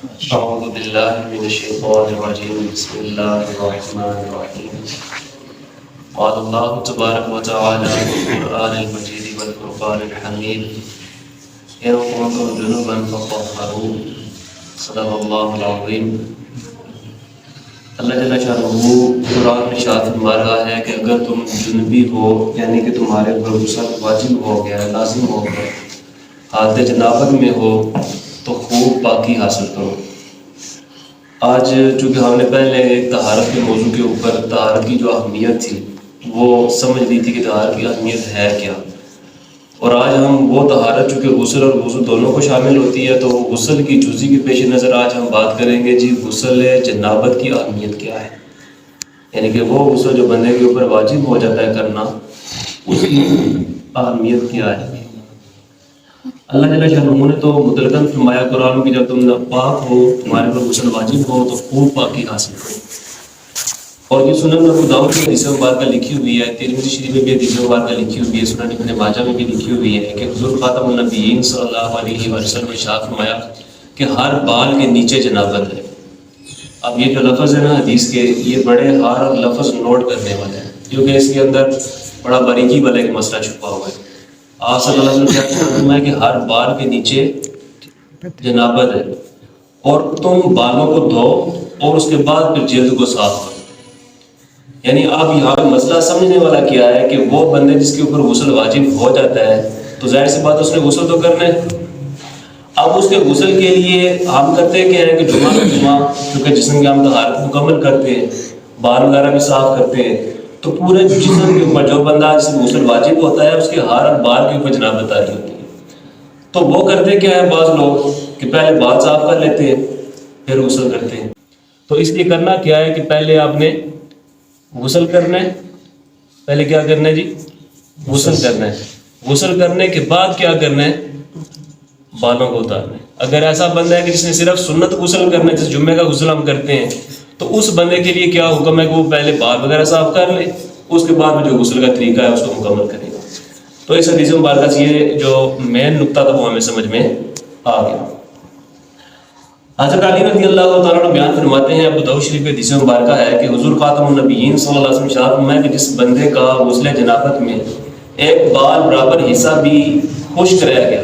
أعوذ بالله من الشيطان الرجيم بسم الله الرحمن الرحيم قال الله تبارك وتعالى في القرآن المجيد والفرقان الحميد إن كنتم جنبا فطهروا صدق الله العظيم۔ اللہ جل شانہ قرآن میں ارشاد فرما رہا ہے کہ اگر تم جنبی ہو یعنی کہ تمہارے پر غسل واجب ہو گیا لازم ہو گیا، حالت جنابت میں ہو تو خوب پاکی حاصل کرو۔ آج چونکہ ہم نے پہلے ایک طہارت کے موضوع کے اوپر طہارت کی جو اہمیت تھی وہ سمجھ لی تھی کہ طہارت کی اہمیت ہے کیا، اور آج ہم وہ طہارت چونکہ غسل اور وضو دونوں کو شامل ہوتی ہے تو غسل کی جزئی کے پیش نظر آج ہم بات کریں گے جی غسل جنابت کی اہمیت کیا ہے، یعنی کہ وہ غسل جو بندے کے اوپر واجب ہو جاتا ہے کرنا اس کی اہمیت کیا ہے۔ اللہ جل شانہ نے تو مطلقاً فرمایا قرآن کی جب تم پاک ہو تمہارے پر غسل واجب ہو تو خوب پاکی حاصل کرو، اور یہ سنن ابو داؤد کی حدیث مبارکہ لکھی ہوئی ہے، ترمذی شریف میں بھی حدیث مبارکہ لکھی ہوئی ہے، سنن ابن ماجہ میں بھی لکھی ہوئی ہے کہ حضور خاتم النبیین صلی اللہ علیہ وسلم نے ارشاد فرمایا کہ ہر بال کے نیچے جنابت ہے۔ اب یہ جو لفظ ہے نا حدیث کے، یہ بڑے ہر لفظ نوٹ کرنے والے ہیں کیونکہ اس کے اندر بڑا باریکی والا ایک مسئلہ چھپا ہوا ہے۔ آپ صلی اللہ علیہ وسلم ہے کہ ہر بال کے نیچے جنابت ہے، اور تم بالوں کو دھو اور اس کے بعد پھر جلد کو صاف کرو۔ یعنی اب یہاں پہ مسئلہ سمجھنے والا کیا ہے کہ وہ بندے جس کے اوپر غسل واجب ہو جاتا ہے تو ظاہر سی بات اس نے غسل تو کرنا ہے۔ اب اس کے غسل کے لیے ہم کرتے کیا ہے کہ جمعہ کیونکہ جسم کی ہم طہارت مکمل کرتے ہیں، بال وغیرہ بھی صاف کرتے ہیں، تو پورے جسم کے اوپر جو بندہ جس سے غسل واجب ہوتا ہے اس کے ہر بال کے اوپر جنابت آ رہی ہوتی ہے۔ تو وہ کرتے کیا ہے بعض لوگ کہ پہلے بال صاف کر لیتے ہیں پھر غسل کرتے ہیں۔ تو اس لیے کرنا کیا ہے کہ پہلے آپ نے غسل کرنا ہے، پہلے کیا کرنا ہے جی غسل کرنا ہے، غسل کرنے کے بعد کیا کرنا ہے بالوں کو اتارنا ہے۔ اگر ایسا بندہ ہے کہ جس نے صرف سنت غسل کرنا ہے، جس جمعے کا غسل ہم کرتے ہیں، تو اس بندے کے لیے کیا حکم ہے کہ وہ پہلے بال وغیرہ صاف کر لے، اس کے بعد میں جو غسل کا طریقہ ہے اس کو مکمل کرے گا۔ تو اس حدیث مبارکہ سے یہ جو مین نقطہ تھا وہ ہمیں سمجھ میں آ گیا۔ حضرت علی رضی اللہ تعالیٰ عنہ بیان فرماتے ہیں، ابو داؤد شریف کے حدیث مبارکہ ہے کہ حضور خاتم النبیین صلی اللہ علیہ وسلم ارشاد فرمایا کہ جس بندے کا غسل جنابت میں ایک بال برابر حصہ بھی خشک رہ گیا،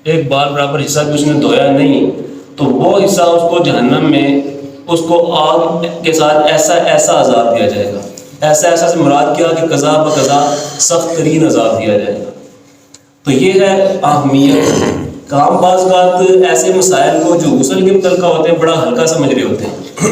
ایک بال برابر حصہ بھی اس نے دھویا نہیں، تو وہ حصہ اس کو جہنم میں اس کو آگ کے ساتھ ایسا ایسا عذاب دیا جائے گا۔ ایسا ایسا سے مراد کیا کہ قضا بقضا سخت ترین عذاب دیا جائے گا۔ تو یہ ہے اہمیت۔ کام بعض بات ایسے مسائل کو جو غسل کے متعلقہ ہوتے ہیں بڑا ہلکا سمجھ رہے ہوتے ہیں،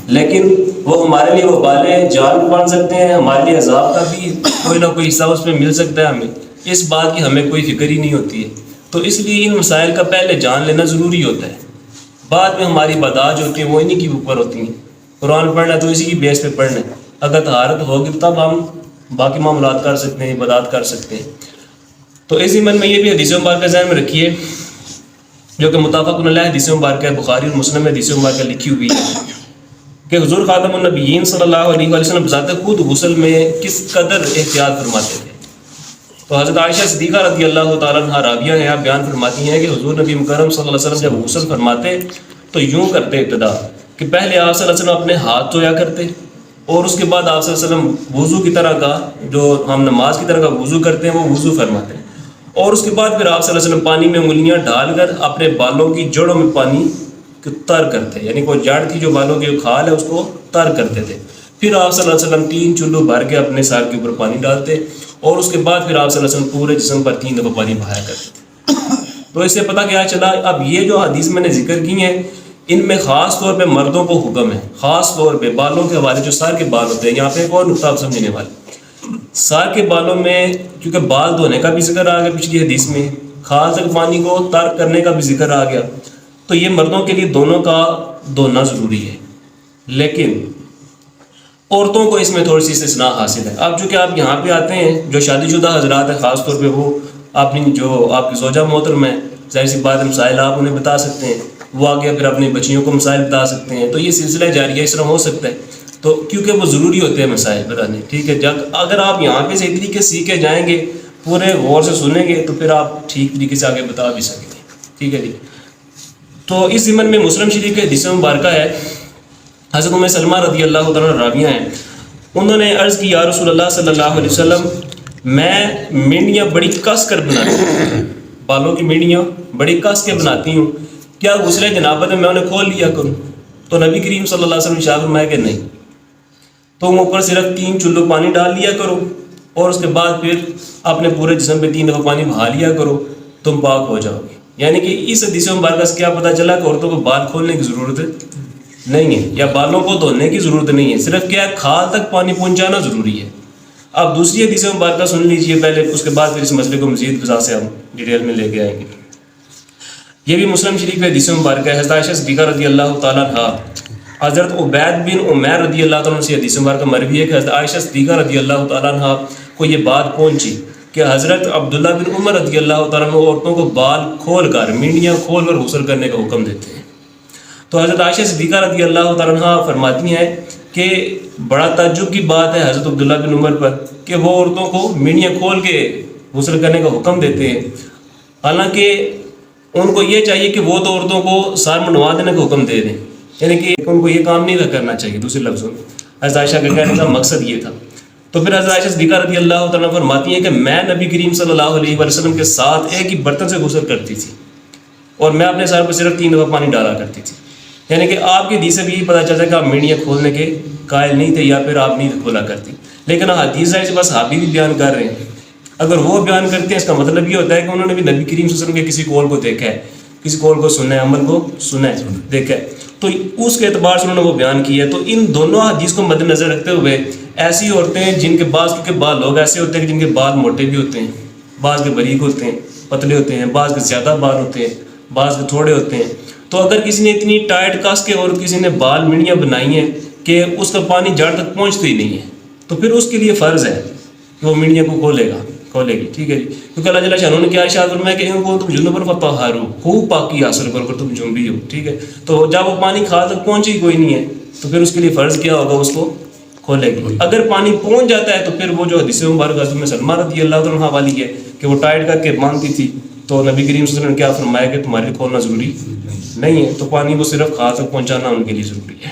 لیکن وہ ہمارے لیے وبال جان بن سکتے ہیں، ہمارے لیے عذاب کا بھی کوئی نہ کوئی حصہ اس میں مل سکتا ہے ہمیں، اس بات کی ہمیں کوئی فکر ہی نہیں ہوتی ہے۔ تو اس لیے ان مسائل کا پہلے جان لینا ضروری ہوتا ہے، بعد میں ہماری عبادات جو ہوتی ہیں وہ انہی کے اوپر ہوتی ہیں۔ قرآن پڑھنا تو اسی کی بیس پہ پڑھنا ہے، اگر طہارت ہوگی تب ہم باقی معاملات کر سکتے ہیں، عبادات کر سکتے ہیں۔ تو اس ضمن میں یہ بھی حدیث مبارکہ ذہن میں رکھیے جو کہ متفق علیہ حدیث مبارکہ بخاری اور مسلم میں حدیث مبارکہ لکھی ہوئی ہے کہ حضور خاتم النبیین صلی اللہ علیہ وسلم بذات خود غسل میں کس قدر احتیاط فرماتے تھے۔ تو حضرت عائشہ صدیقہ رضی اللہ تعالیٰ عنہ راویہ ہیں، آپ بیان فرماتی ہیں کہ حضور نبی مکرم صلی اللہ علیہ وسلم جب غسل فرماتے تو یوں کرتے ابتدا کہ پہلے آپ صلی اللہ علیہ وسلم اپنے ہاتھ دھویا کرتے، اور اس کے بعد آپ صلی اللہ علیہ وسلم وضو کی طرح کا جو ہم نماز کی طرح کا وضو کرتے ہیں وہ وضو فرماتے ہیں، اور اس کے بعد پھر آپ صلی اللہ علیہ وسلم پانی میں انگلیاں ڈال کر اپنے بالوں کی جڑوں میں پانی تر کرتے، یعنی کوئی جڑ کی جو بالوں کی کھال ہے اس کو تر کرتے تھے۔ پھر آپ صلی اللہ علیہ وسلم 3 چلو بھر کے اپنے سر کے اوپر پانی ڈالتے، اور اس کے بعد پھر آپ صلی اللہ علیہ وسلم پورے جسم پر 3 دفعہ پانی بہایا کرتے۔ تو اس سے پتہ کیا چلا، اب یہ جو حدیث میں نے ذکر کی ہیں ان میں خاص طور پہ مردوں کو حکم ہے، خاص طور پہ بالوں کے حوالے جو سر کے بال ہوتے ہیں۔ یہاں پہ ایک اور نقطہ آپ سمجھنے والے، سر کے بالوں میں کیونکہ بال دھونے کا بھی ذکر آ گیا پچھلی حدیث میں، خاص تک پانی کو تر کرنے کا بھی ذکر آ گیا، تو یہ مردوں کے لیے دونوں کا دھونا ضروری ہے، لیکن عورتوں کو اس میں تھوڑی سی استثناء حاصل ہے۔ اب چونکہ آپ یہاں پہ آتے ہیں جو شادی شدہ حضرات ہیں، خاص طور پہ وہ اپنی جو آپ کی زوجہ محترم ہے، ظاہر سی بات مسائل آپ انہیں بتا سکتے ہیں، وہ آگے پھر اپنی بچیوں کو مسائل بتا سکتے ہیں، تو یہ سلسلہ جاریہ اس طرح ہو سکتا ہے، تو کیونکہ وہ ضروری ہوتے ہیں مسائل بتانے، ٹھیک ہے۔ اگر آپ یہاں پہ صحیح طریقے سیکھ کے جائیں گے، پورے غور سے سنیں گے، تو پھر آپ ٹھیک طریقے سے آگے بتا بھی سکیں گے، ٹھیک ہے جی۔ تو اس ضمن میں مسلم شریف کے حدیث مبارکہ ہے، حضرت ام سلمہ رضی اللہ تعالیٰ راویہ ہیں، انہوں نے عرض کی یا رسول اللہ صلی اللہ علیہ وسلم میں مینڈیاں بڑی کس کر بناتی ہوں، بالوں کی مینڈیاں بڑی کس کے بناتی ہوں، کیا غسل جنابت میں انہیں کھول لیا کروں؟ تو نبی کریم صلی اللہ علیہ وسلم ارشاد فرمایا کہ نہیں، تم اوپر صرف 3 چلو پانی ڈال لیا کرو اور اس کے بعد پھر اپنے پورے جسم پہ 3 دفعہ پانی بہا لیا کرو، تم پاک ہو جاؤ گے۔ یعنی کہ اس حدیث مبارکہ سے کیا پتہ چلا کہ عورتوں کو بال کھولنے کی ضرورت نہیں ہے یا بالوں کو دھونے کی ضرورت نہیں ہے، صرف کیا کھال تک پانی پہنچانا ضروری ہے۔ اب دوسری حدیث مبارکہ سن لیجئے پہلے، اس کے بعد پھر اس مسئلے کو مزید وضاحت سے ہم ڈیٹیل میں لے کے آئیں گے۔ یہ بھی مسلم شریف میں حدیث مبارکہ ہے، حضرت عائشہ صدیقہ رضی اللہ تعالیٰ عنہا، حضرت عبید بن عمیر رضی اللہ تعالیٰ عنہ سے حدیث مبارکہ مروی ہے کہ حضرت عائشہ صدیقہ رضی اللہ تعالیٰ عنہ کو یہ بات پہنچی کہ حضرت عبداللہ بن عمر رضی اللہ تعالیٰ عنہ عورتوں کو بال کھول کر، مینڈیاں کھول کر غسل کرنے کا حکم دیتے ہیں۔ تو حضرت عائشہ صدیقہ رضی اللہ تعالیٰ عنہ فرماتی ہیں کہ بڑا تعجب کی بات ہے حضرت عبداللہ بن عمر پر کہ وہ عورتوں کو مینڈیاں کھول کے غسل کرنے کا حکم دیتے ہیں، حالانکہ ان کو یہ چاہیے کہ وہ تو عورتوں کو سار منڈوا دینے کا حکم دے دیں، یعنی کہ ان کو یہ کام نہیں تھا کرنا چاہیے۔ دوسرے لفظوں میں حضرت عائشہ کا کہنے کا مقصد یہ تھا۔ تو پھر حضرت عائشہ صدیقہ رضی اللہ تعالیٰ عنہ فرماتی ہیں کہ میں نبی کریم صلی اللہ علیہ وسلم کے ساتھ ایک ہی برتن سے غسل کرتی تھی اور میں اپنے سر پہ صرف 3 دفعہ پانی ڈالا کرتی تھی، یعنی کہ آپ کی حدیث سے بھی پتہ چلتا ہے کہ آپ مینڈیاں کھولنے کے قائل نہیں تھے یا پھر آپ نہیں کھولا کرتی، لیکن حدیث سے بس صحابی بھی بیان کر رہے ہیں۔ اگر وہ بیان کرتے ہیں اس کا مطلب یہ ہوتا ہے کہ انہوں نے بھی نبی کریم صلی اللہ علیہ وسلم کے کسی قول کو دیکھا ہے، کسی قول کو سننا ہے، عمل کو سنا ہے، دیکھا ہے، تو اس کے اعتبار سے انہوں نے وہ بیان کیا ہے۔ تو ان دونوں حدیث کو مد نظر رکھتے ہوئے ایسی عورتیں جن کے بعض کے بعض لوگ ایسے ہوتے ہیں کہ جن کے بال موٹے بھی ہوتے ہیں، بعض کے باریک ہوتے ہیں، پتلے ہوتے ہیں، بعض کے زیادہ بال ہوتے ہیں، بعض کے تھوڑے ہوتے ہیں، تو اگر کسی نے اتنی ٹائٹ کس کے اور کسی نے بال مینڈیاں بنائی ہیں کہ اس کا پانی جڑ تک پہنچتا ہی نہیں ہے، تو پھر اس کے لیے فرض ہے کہ وہ مینڈیاں کو کھولے گی، ٹھیک ہے جی، کیونکہ اللہ جل شانہ نے کیا ارشاد فرمایا کہ ان کو تم جنبا فطہروا، خوب پاکی حاصل کر تم جنبی ہو، ٹھیک ہے، تو جب وہ پانی کھال تک پہنچی کوئی نہیں ہے تو پھر اس کے لیے فرض کیا ہوگا، اس کو کھولے گی۔ اگر پانی پہنچ جاتا ہے تو پھر وہ جو حدیث مبارکہ حضرت ام سلمہ رضی اللہ عنہا والی ہے کہ وہ ٹائٹ کر کے باندھتی تھی، تو نبی کریم صلی اللہ علیہ وسلم نے کیا فرمایا کہ تمہارے لیے کھولنا ضروری نہیں ہے، تو پانی کو صرف کھال تک پہنچانا ان کے لیے ضروری ہے۔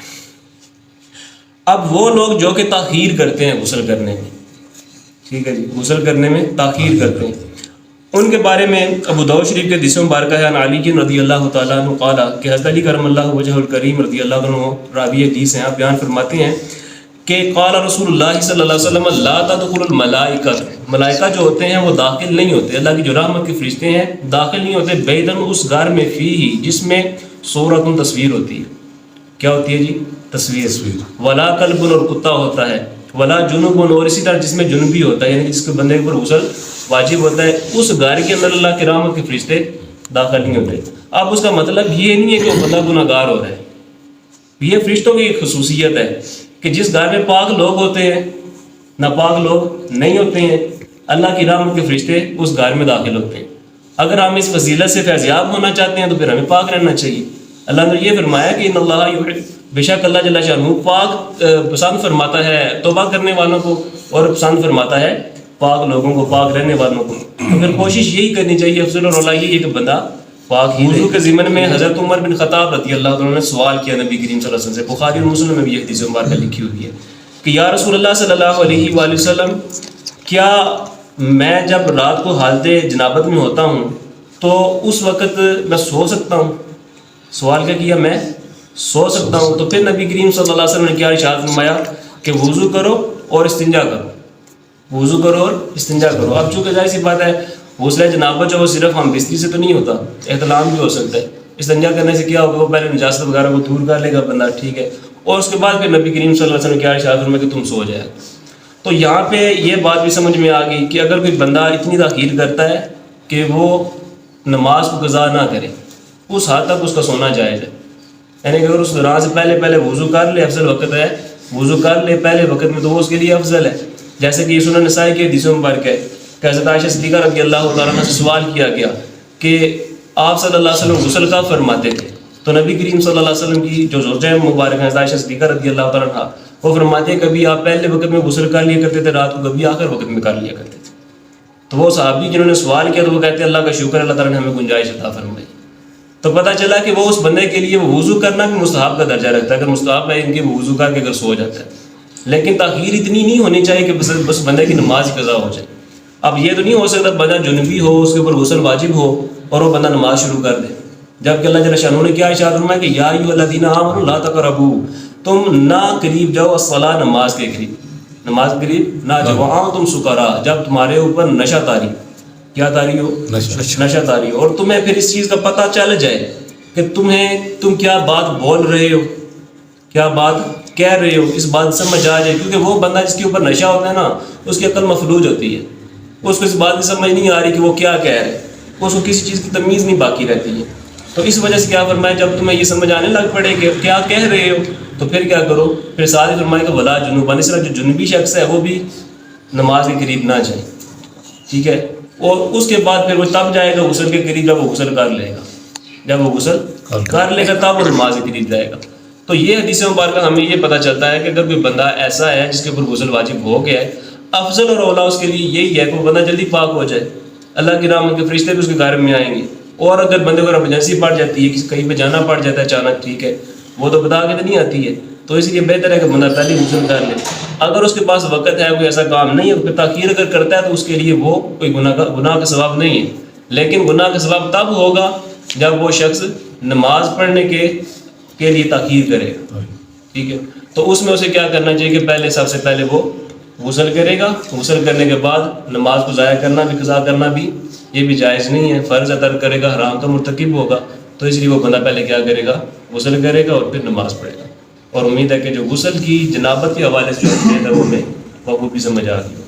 اب وہ لوگ جو کہ تاخیر کرتے ہیں غسل کرنے میں، ٹھیک ہے جی، غسل کرنے میں تاخیر کرتے ہیں، ان کے بارے میں ابو داؤد شریف کے حدیث مبارکہ ہے، عن علی رضی اللہ تعالیٰ عنہ قال کہ حضرت علی کرم اللہ وجہ الکریم رضی اللہ عنہ راوی حدیث ہیں، آپ بیان فرماتے ہیں کہ قال رسول اللہ صلی اللہ علیہ وسلم لا تدخل الملائکہ، ملائکہ جو ہوتے ہیں وہ داخل نہیں ہوتے، اللہ کی جو رحمت کے فرشتے ہیں داخل نہیں ہوتے، بیتن اس گھر میں فیہ جس میں صورت تصویر ہوتی ہے، کیا ہوتی ہے جی؟ تصویر، ولا کلب اور کتا ہوتا ہے، ولا جنوب اور اسی طرح جس میں جنوبی ہوتا ہے، یعنی جس کے بندے کے اوپر غسل واجب ہوتا ہے، اس گھر کے اندر اللہ کی رحمت کے فرشتے داخل نہیں ہوتے۔ اب اس کا مطلب یہ نہیں ہے کہ وہ بندہ گناہ گار ہو رہا ہے، یہ فرشتوں کی ایک خصوصیت ہے کہ جس گھر میں پاک لوگ ہوتے ہیں، ناپاک لوگ نہیں ہوتے ہیں، اللہ کی رحمت کے فرشتے اس گھر میں داخل ہوتے ہیں۔ اگر ہم اس فضیلت سے فیضیاب ہونا چاہتے ہیں تو پھر ہمیں پاک رہنا چاہیے۔ اللہ نے یہ فرمایا کہ ان اللہ یحب، بے شک اللہ جل شانہ پاک پسند فرماتا ہے توبہ کرنے والوں کو اور پسند فرماتا ہے پاک لوگوں کو، پاک رہنے والوں کو۔ تو پھر کوشش یہی کرنی چاہیے، افضل اور یہ کہ بندہ پاک ہی۔ وضو کے ضمن میں حضرت عمر بن خطاب رضی اللہ عنہ نے سوال کیا نبی کریم صلی اللہ علیہ وسلم سے، بخاری اور مسلم میں بھی یہ حدیث مبارکہ لکھی ہوئی ہے کہ یا رسول اللہ صلی اللہ علیہ وآلہ وسلم، کیا میں جب رات کو حالت جنابت میں ہوتا ہوں تو اس وقت میں سو سکتا ہوں؟ سوال کیا میں سو سکتا ہوں؟ تو پھر نبی کریم صلی اللہ علیہ وسلم نے کیا ارشاد فرمایا کہ وضو کرو اور استنجا کرو، وضو کرو اور استنجا کرو۔ اب چونکہ ظاہر سی بات ہے غسل جنابت جو وہ صرف ہم بستری سے تو نہیں ہوتا، احتلام بھی ہو سکتا ہے۔ استنجا کرنے سے کیا ہوگا، وہ پہلے نجاست وغیرہ کو دور کر لے گا بندہ، ٹھیک ہے، اور اس کے بعد پھر نبی کریم صلی اللہ علیہ وسلم نے کیا ارشاد فرمایا کہ تم سو جائے۔ تو یہاں پہ یہ بات بھی سمجھ میں آ گئی کہ اگر کوئی بندہ اتنی تاخیر کرتا ہے کہ وہ نماز کو قضا نہ کرے، اس حد تک اس کا سونا جائز ہے، یعنی کہ اگر اس دوران سے پہلے وضو کر لے، افضل وقت ہے وضو کر لے پہلے وقت میں، تو وہ اس کے لیے افضل ہے۔ جیسے کہ سنن نسائی کے حدیث مبارک ہے کہ حضرت عائشہ صدیقہ رضی اللہ تعالیٰ عنہ سے سوال کیا گیا کہ آپ صلی اللہ علیہ وسلم غسل کا فرماتے تھے، تو نبی کریم صلی اللہ علیہ وسلم کی جو زوجہ مبارک ہیں حضرت عائشہ صدیقہ رضی اللہ تعالیٰ عنہ، وہ فرماتے ہیں کبھی آپ پہلے وقت میں غسل کر لیا کرتے تھے رات کو، کبھی آخر وقت میں کر لیا کرتے تھے۔ تو وہ صحابی جنہوں نے سوال کیا تو وہ کہتے ہیں اللہ کا شکر، اللہ تعالیٰ نے ہمیں گنجائش عطا فرمائی۔ تو پتہ چلا کہ وہ اس بندے کے لیے وہ وضو کرنا بھی مستحب کا درجہ رکھتا ہے. اگر مستحب ہے ان کے وضو کر کے اگر سو جاتا ہے. لیکن تاخیر اتنی نہیں ہونی چاہیے کہ بس بندے کی نماز قضا ہو جائے. اب یہ تو نہیں ہو سکتا بندہ جنبی ہو, اس کے اوپر غسل واجب ہو اور وہ بندہ نماز شروع کر دے. جبکہ اللہ جل شانہ نے کیا ارشاد فرمایا کہ یا ایھا الذین آمنوا لا تقربوا, تم نہ قریب جاؤ الصلاۃ, نماز کے قریب, نماز کے قریب نہ جاؤ وانتم سکارا, جب تمہارے اوپر نشہ طاری, کیا طاری ہو, نشہ طاری ہو, اور تمہیں پھر اس چیز کا پتہ چل جائے کہ تم کیا بات بول رہے ہو, کیا بات کہہ رہے ہو, اس بات سمجھ آ جائے. کیونکہ وہ بندہ جس کے اوپر نشہ ہوتا ہے نا, اس کی عقل مفلوج ہوتی ہے, اس کو اس بات کی سمجھ نہیں آ رہی کہ وہ کیا کہہ رہے, اس کو کسی چیز کی تمیز نہیں باقی رہتی ہے. تو اس وجہ سے کیا فرمایا, جب تمہیں یہ سمجھ آنے لگ پڑے کہ کیا کہہ رہے ہو تو پھر کیا کرو, پھر ساتھ ہی فرمایا کہ ولا جنوبا, اس طرح جو جنوبی شخص ہے وہ بھی نماز کے قریب نہ جائے. ٹھیک ہے, اور اس کے بعد پھر وہ تب جائے گا غسل کے قریب جب وہ غسل کر لے گا, جب وہ غسل کر لے گا تب وہ نماز کے قریب جائے گا. تو یہ حدیث مبارکہ ہمیں یہ پتہ چلتا ہے کہ اگر کوئی بندہ ایسا ہے جس کے اوپر غسل واجب ہو گیا ہے, افضل اور اولا اس کے لیے یہی ہے کہ وہ بندہ جلدی پاک ہو جائے. اللہ کی رحمت کے فرشتے بھی اس کے گھر میں آئیں گے. اور اگر بندے کو ایمرجنسی پڑ جاتی ہے, کہیں پہ جانا پڑ جاتا ہے اچانک, ٹھیک ہے, وہ تو بتا کے تو نہیں آتی ہے, تو اس لیے بہتر ہے کہ بندہ پہلے غسل کر لے. اگر اس کے پاس وقت ہے, کوئی ایسا کام نہیں ہے, پھر تاخیر اگر کرتا ہے تو اس کے لیے وہ کوئی گناہ کا ثواب نہیں ہے. لیکن گناہ کا ثواب تب ہوگا جب وہ شخص نماز پڑھنے کے لیے تاخیر کرے گا. ٹھیک ہے, تو اس میں اسے کیا کرنا چاہیے کہ پہلے سب سے پہلے وہ غسل کرے گا. غسل کرنے کے بعد نماز کو ضائع کرنا بھی, قضا کرنا بھی, یہ بھی جائز نہیں ہے. فرض ادا کرے گا, حرام کا مرتکب ہوگا. تو اس لیے وہ بندہ پہلے کیا کرے گا, غسل کرے گا اور پھر نماز پڑھے گا. اور امید ہے کہ جو غسل کی جنابت کے حوالے سے جو ہے وہ ہمیں بخوبی سمجھ آ گئی.